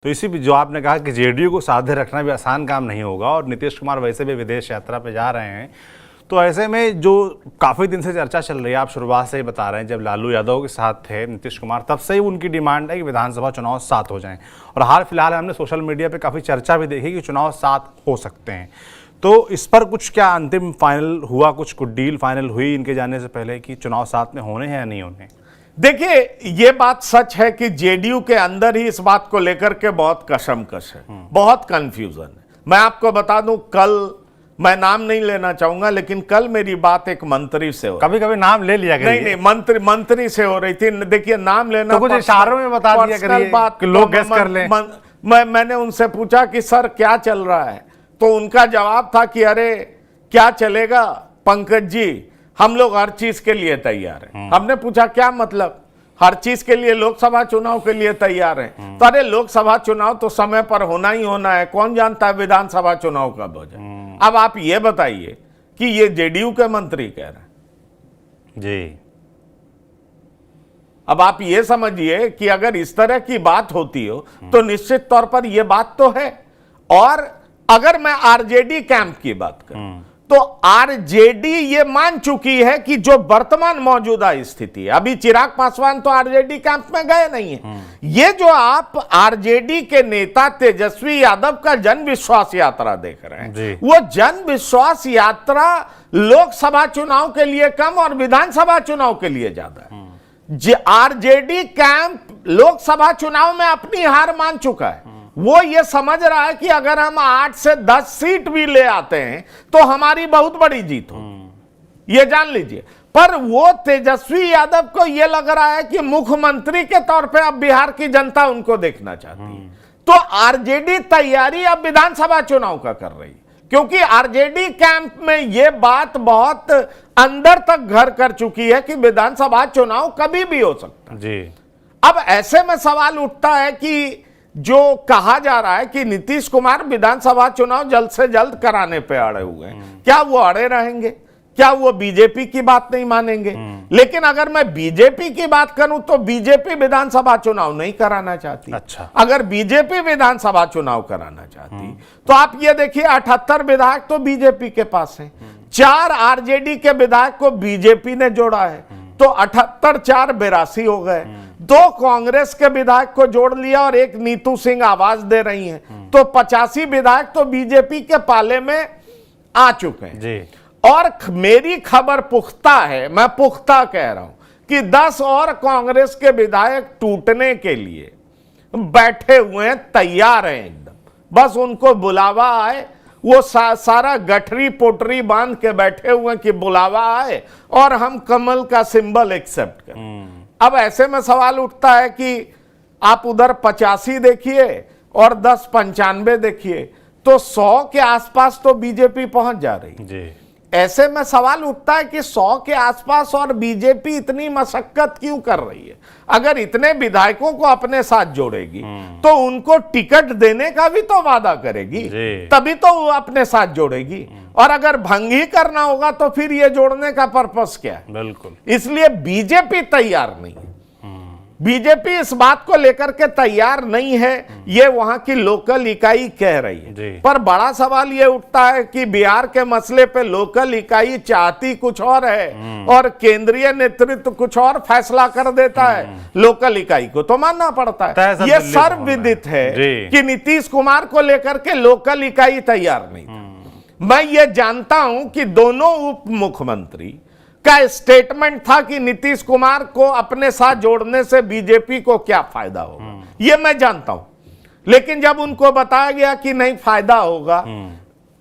तो इसी भी जो आपने कहा कि जेडीयू को साधे रखना भी आसान काम नहीं होगा और नीतीश कुमार वैसे भी विदेश यात्रा पे जा रहे हैं, तो ऐसे में जो काफ़ी दिन से चर्चा चल रही है, आप शुरुआत से ही बता रहे हैं, जब लालू यादव के साथ थे नीतीश कुमार तब से ही उनकी डिमांड है कि विधानसभा चुनाव साथ हो जाएं। और हाल फिलहाल हमने सोशल मीडिया पे काफ़ी चर्चा भी देखी कि चुनाव साथ हो सकते हैं। तो इस पर कुछ क्या अंतिम फाइनल हुआ, कुछ डील फाइनल हुई इनके जाने से पहले कि चुनाव साथ में होने हैं या नहीं होने? देखिए, ये बात सच है कि जेडीयू के अंदर ही इस बात को लेकर के बहुत कशमकश है, बहुत कंफ्यूजन है। मैं आपको बता दूं, कल मैं नाम नहीं लेना चाहूंगा, लेकिन कल मेरी बात एक मंत्री से हो, कभी कभी नाम ले लिया करिए। नहीं, मंत्री से हो रही थी। देखिए, नाम लेना तो कुछ इशारों में बता दिया करिए बात कि लोग गेस कर लें। मैंने उनसे पूछा कि सर क्या चल रहा है, तो उनका जवाब था कि अरे क्या चलेगा पंकज जी, हम लोग हर चीज के लिए तैयार हैं। हमने पूछा क्या मतलब, हर चीज के लिए, लोकसभा चुनाव के लिए तैयार हैं? तो अरे लोकसभा चुनाव तो समय पर होना ही होना है, कौन जानता है विधानसभा चुनाव कब हो जाए। अब आप ये बताइए कि ये जेडीयू के मंत्री कह रहे हैं जी। अब आप ये समझिए कि अगर इस तरह की बात होती हो तो निश्चित तौर पर यह बात तो है। और अगर मैं आरजेडी कैंप की बात करूं तो आरजेडी ये मान चुकी है कि जो वर्तमान मौजूदा स्थिति है, अभी चिराग पासवान तो आरजेडी कैंप में गए नहीं है। ये जो आप आरजेडी के नेता तेजस्वी यादव का जन विश्वास यात्रा देख रहे हैं, वो जन विश्वास यात्रा लोकसभा चुनाव के लिए कम और विधानसभा चुनाव के लिए ज्यादा है। आरजेडी कैंप लोकसभा चुनाव में अपनी हार मान चुका है। वो ये समझ रहा है कि अगर हम 8 से 10 सीट भी ले आते हैं तो हमारी बहुत बड़ी जीत हो, ये जान लीजिए। पर वो तेजस्वी यादव को ये लग रहा है कि मुख्यमंत्री के तौर पे अब बिहार की जनता उनको देखना चाहती है। तो आरजेडी तैयारी अब विधानसभा चुनाव का कर रही है, क्योंकि आरजेडी कैंप में ये बात बहुत अंदर तक घर कर चुकी है कि विधानसभा चुनाव कभी भी हो सकता है जी। अब ऐसे में सवाल उठता है कि जो कहा जा रहा है कि नीतीश कुमार विधानसभा चुनाव जल्द से जल्द कराने पे अड़े हुए हैं, क्या वो अड़े रहेंगे? क्या वो बीजेपी की बात नहीं मानेंगे? लेकिन अगर मैं बीजेपी की बात करूं तो बीजेपी विधानसभा चुनाव नहीं कराना चाहती। अच्छा। अगर बीजेपी विधानसभा चुनाव कराना चाहती तो आप ये देखिए, 78 विधायक तो बीजेपी के पास हैं, 4 आरजेडी के विधायक को बीजेपी ने जोड़ा है, तो 78 4 82 हो गए। 2 कांग्रेस के विधायक को जोड़ लिया और एक नीतू सिंह आवाज दे रही हैं, तो 85 विधायक तो बीजेपी के पाले में आ चुके हैं जी। और मेरी खबर पुख्ता है, मैं पुख्ता कह रहा हूं कि 10 और कांग्रेस के विधायक टूटने के लिए बैठे हुए हैं, तैयार हैं एकदम। बस उनको बुलावा आए, वो सारा गठरी पोटरी बांध के बैठे हुए कि बुलावा आए और हम कमल का सिंबल एक्सेप्ट करें। अब ऐसे में सवाल उठता है कि आप उधर 85 देखिए और 10 95 देखिए, तो 100 के आसपास तो बीजेपी पहुंच जा रही जी। ऐसे में सवाल उठता है कि 100 के आसपास और बीजेपी इतनी मशक्कत क्यों कर रही है? अगर इतने विधायकों को अपने साथ जोड़ेगी तो उनको टिकट देने का भी तो वादा करेगी, तभी तो वो अपने साथ जोड़ेगी। और अगर भंग ही करना होगा तो फिर ये जोड़ने का पर्पस क्या है? बिल्कुल। इसलिए बीजेपी तैयार नहीं है। बीजेपी इस बात को लेकर के तैयार नहीं है, ये वहां की लोकल इकाई कह रही है। पर बड़ा सवाल ये उठता है कि बिहार के मसले पे लोकल इकाई चाहती कुछ और है और केंद्रीय नेतृत्व कुछ और फैसला कर देता है। लोकल इकाई को तो मानना पड़ता है। ये सर्वविदित है कि नीतीश कुमार को लेकर के लोकल इकाई तैयार नहीं था। मैं ये जानता हूं कि दोनों उप मुख्यमंत्री का स्टेटमेंट था कि नीतीश कुमार को अपने साथ जोड़ने से बीजेपी को क्या फायदा होगा, ये मैं जानता हूं। लेकिन जब उनको बताया गया कि नहीं फायदा होगा,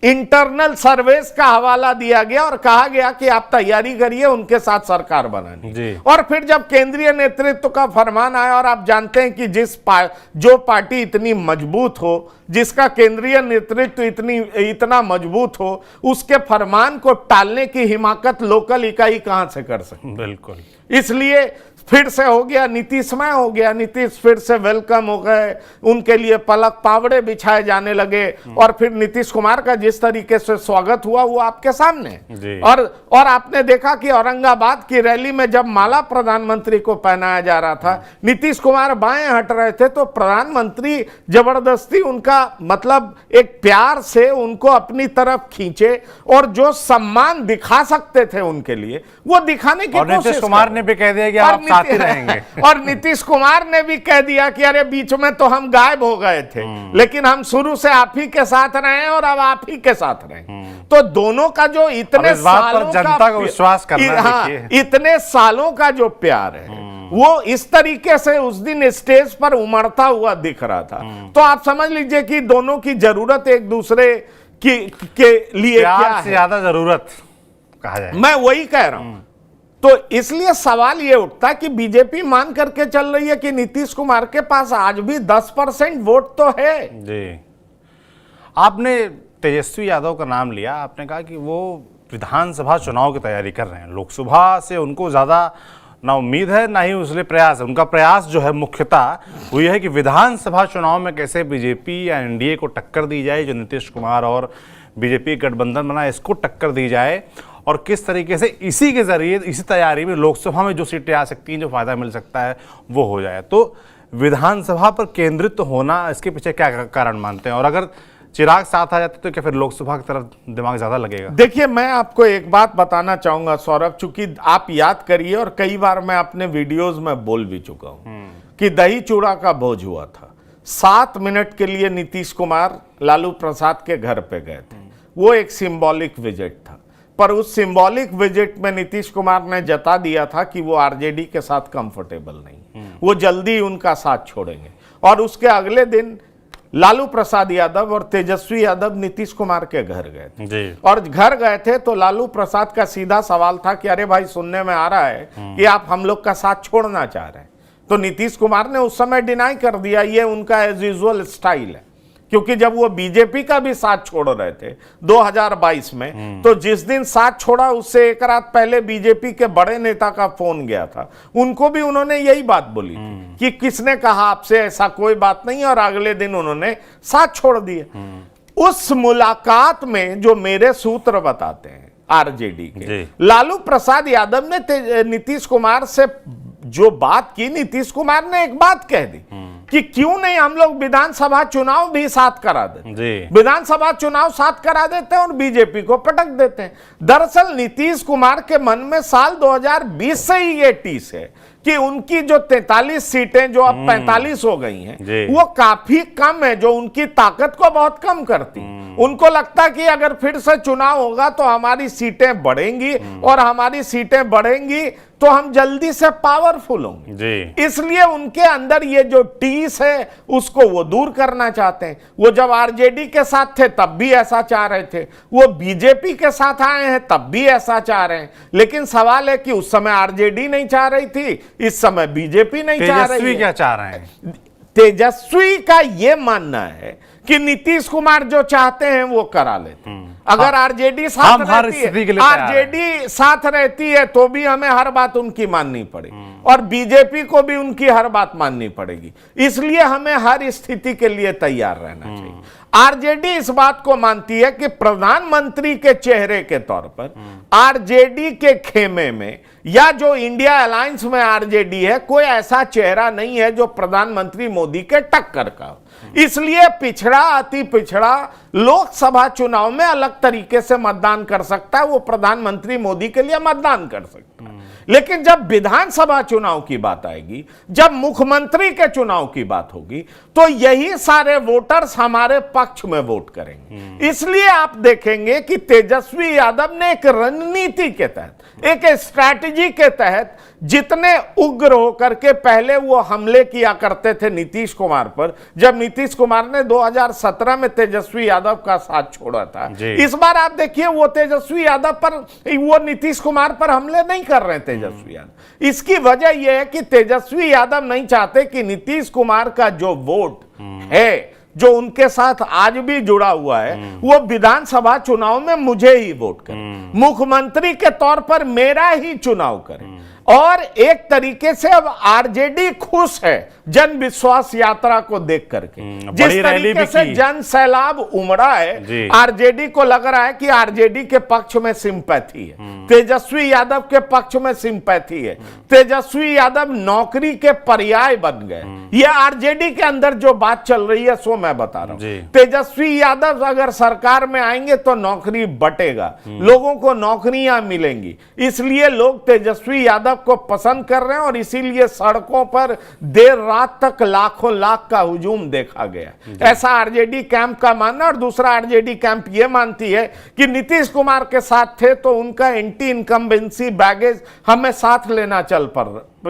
इंटरनल सर्वेस का हवाला दिया गया और कहा गया कि आप तैयारी करिए उनके साथ सरकार बनानी। और फिर जब केंद्रीय नेतृत्व का फरमान आया, और आप जानते हैं कि जो पार्टी इतनी मजबूत हो, जिसका केंद्रीय नेतृत्व इतना मजबूत हो, उसके फरमान को टालने की हिमाकत लोकल इकाई कहां से कर सकती? बिल्कुल। इसलिए फिर से हो गया नीतीशमय हो गया, नीतीश फिर से वेलकम हो गए, उनके लिए पलक पावड़े बिछाए जाने लगे और फिर नीतीश कुमार का जिस तरीके से स्वागत हुआ वो आपके सामने। और आपने देखा कि औरंगाबाद की रैली में जब माला प्रधानमंत्री को पहनाया जा रहा था, नीतीश कुमार बाएं हट रहे थे तो प्रधानमंत्री जबरदस्ती उनका मतलब एक प्यार से उनको अपनी तरफ खींचे और जो सम्मान दिखा सकते थे उनके लिए वो दिखाने की कोशिश। नीतीश कुमार ने भी कह दिया कि आप साथ ही रहेंगे। और नीतीश कुमार ने भी कह दिया कि अरे बीच में तो हम गायब हो गए थे, लेकिन हम शुरू से आप ही के साथ रहे और अब आप ही के साथ रहे। तो दोनों का जो इतने सालों जनता को विश्वास करना, इतने सालों का जो प्यार है वो इस तरीके से उस दिन स्टेज पर उमड़ता हुआ दिख रहा था। तो आप समझ लीजिए कि दोनों की जरूरत एक दूसरे के लिए क्या है, ज्यादा जरूरत कहा जाए। मैं वही कह रहा हूं। तो इसलिए सवाल यह उठता कि बीजेपी मान करके चल रही है कि नीतीश कुमार के पास आज भी 10% वोट तो है। जी, आपने तेजस्वी यादव का नाम लिया, आपने कहा कि वो विधानसभा चुनाव की तैयारी कर रहे हैं। लोकसभा से उनको ज्यादा ना उम्मीद है ना ही उसके प्रयास है। उनका प्रयास जो है मुख्यतः वो ये है कि विधानसभा चुनाव में कैसे बीजेपी या एनडीए को टक्कर दी जाए, जो नीतीश कुमार और बीजेपी गठबंधन बना इसको टक्कर दी जाए, और किस तरीके से इसी के जरिए इसी तैयारी में लोकसभा में जो सीटें आ सकती हैं, जो फायदा मिल सकता है वो हो जाए। तो विधानसभा पर केंद्रित तो होना, इसके पीछे क्या कारण मानते हैं? और अगर चिराग साथ आ जाते तो क्या फिर लोकसभा की तरफ दिमाग ज्यादा लगेगा? देखिए, मैं आपको एक बात बताना चाहूंगा सौरभ, चूंकि आप याद करिए और कई बार मैं अपने वीडियोस में बोल भी चुका हूं कि दही चूड़ा का भोज हुआ था। 7 मिनट के लिए नीतीश कुमार लालू प्रसाद के घर पे गए थे। वो एक सिंबॉलिक विजिट था, पर उस सिंबॉलिक विजिट में नीतीश कुमार ने जता दिया था कि वो आरजेडी के साथ कंफर्टेबल नहीं, वो जल्दी उनका साथ छोड़ेंगे। और उसके अगले दिन लालू प्रसाद यादव और तेजस्वी यादव नीतीश कुमार के घर गए थे। और घर गए थे तो लालू प्रसाद का सीधा सवाल था कि अरे भाई, सुनने में आ रहा है कि आप हम लोग का साथ छोड़ना चाह रहे हैं। तो नीतीश कुमार ने उस समय डिनाई कर दिया, ये उनका एज यूजुअल स्टाइल है, क्योंकि जब वो बीजेपी का भी साथ छोड़ रहे थे 2022 में, तो जिस दिन साथ छोड़ा उससे एक रात पहले बीजेपी के बड़े नेता का फोन गया था, उनको भी उन्होंने यही बात बोली थी कि किसने कहा आपसे, ऐसा कोई बात नहीं, और अगले दिन उन्होंने साथ छोड़ दिया। उस मुलाकात में जो मेरे सूत्र बताते हैं आरजेडी के, लालू प्रसाद यादव ने नीतीश कुमार से जो बात की, नीतीश कुमार ने एक बात कह दी कि क्यों नहीं हम लोग विधानसभा चुनाव भी साथ करा देते, विधानसभा चुनाव साथ करा देते हैं और बीजेपी को पटक देते हैं। दरअसल नीतीश कुमार के मन में साल 2020 से ही ये टीस है कि उनकी जो 43 सीटें जो अब 45 हो गई हैं, वो काफी कम है, जो उनकी ताकत को बहुत कम करती। उनको लगता कि अगर फिर से चुनाव होगा तो हमारी सीटें बढ़ेंगी, और हमारी सीटें बढ़ेंगी तो हम जल्दी से पावरफुल होंगे। इसलिए उनके अंदर ये जो टीस है उसको वो दूर करना चाहते हैं। वो जब आरजेडी के साथ थे तब भी ऐसा चाह रहे थे, वो बीजेपी के साथ आए हैं तब भी ऐसा चाह रहे हैं। लेकिन सवाल है कि उस समय आरजेडी नहीं चाह रही थी, इस समय बीजेपी नहीं चाह रही है। तेजस्वी क्या चाह रहे हैं? तेजस्वी का यह मानना है कि नीतीश कुमार जो चाहते हैं वो करा लेते हैं। अगर आरजेडी साथ रहती है तो भी हमें हर बात उनकी माननी पड़ेगी, और बीजेपी को भी उनकी हर बात माननी पड़ेगी। इसलिए हमें हर स्थिति के लिए तैयार रहना चाहिए। आरजेडी इस बात को मानती है कि प्रधानमंत्री के चेहरे के तौर पर आरजेडी के खेमे में, या जो इंडिया अलायंस में आरजेडी है, कोई ऐसा चेहरा नहीं है जो प्रधानमंत्री मोदी के टक्कर का हो। इसलिए पिछड़ा, अति पिछड़ा लोकसभा चुनाव में अलग तरीके से मतदान कर सकता है, वो प्रधानमंत्री मोदी के लिए मतदान कर सकता है। लेकिन जब विधानसभा चुनाव की बात आएगी, जब मुख्यमंत्री के चुनाव की बात होगी, तो यही सारे वोटर्स हमारे पक्ष में वोट करेंगे। इसलिए आप देखेंगे कि तेजस्वी यादव ने एक रणनीति के तहत, एक स्ट्रैटेजी के तहत, जितने उग्र होकर के पहले वो हमले किया करते थे नीतीश कुमार पर, जब नीतीश कुमार ने 2017 में तेजस्वी यादव का साथ छोड़ा था, इस बार आप देखिए वो तेजस्वी यादव पर, वो नीतीश कुमार पर हमले नहीं कर रहे थे तेजस्वी यादव। इसकी वजह यह है कि तेजस्वी यादव नहीं चाहते कि नीतीश कुमार का जो वोट है, जो उनके साथ आज भी जुड़ा हुआ है, वो विधानसभा चुनाव में मुझे ही वोट करे, मुख्यमंत्री के तौर पर मेरा ही चुनाव करे। और एक तरीके से अब आरजेडी खुश है जन विश्वास यात्रा को देख करके। जिस बड़ी रैली तरीके भी से की। जन सैलाब उमड़ा जी। है, आरजेडी को लग रहा है कि आरजेडी के पक्ष में सिंपैथी है, तेजस्वी यादव के पक्ष में सिंपैथी है, तेजस्वी यादव नौकरी के पर्याय बन गए। ये आरजेडी के अंदर जो बात चल रही है सो मैं बता रहा जी। हूं। तेजस्वी यादव अगर सरकार में आएंगे तो नौकरी बटेगा, लोगों को नौकरियां मिलेंगी, इसलिए लोग तेजस्वी यादव को पसंद कर रहे हैं और इसीलिए सड़कों पर देर रात तक लाखों लाख का हुजूम देखा गया। ऐसा आरजेडी कैंप का मानना। और दूसरा आरजेडी कैंप यह मानती है कि नीतीश कुमार के साथ थे तो उनका एंटी इनकम्बेंसी बैगेज हमें साथ लेना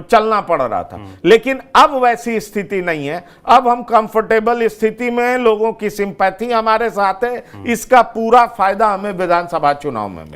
चलना पड़ रहा था, लेकिन अब वैसी स्थिति नहीं है। अब हम कंफर्टेबल स्थिति में हैं, लोगों की सिंपैथी हमारे साथ है, इसका पूरा फायदा हमें विधानसभा चुनाव में मिले।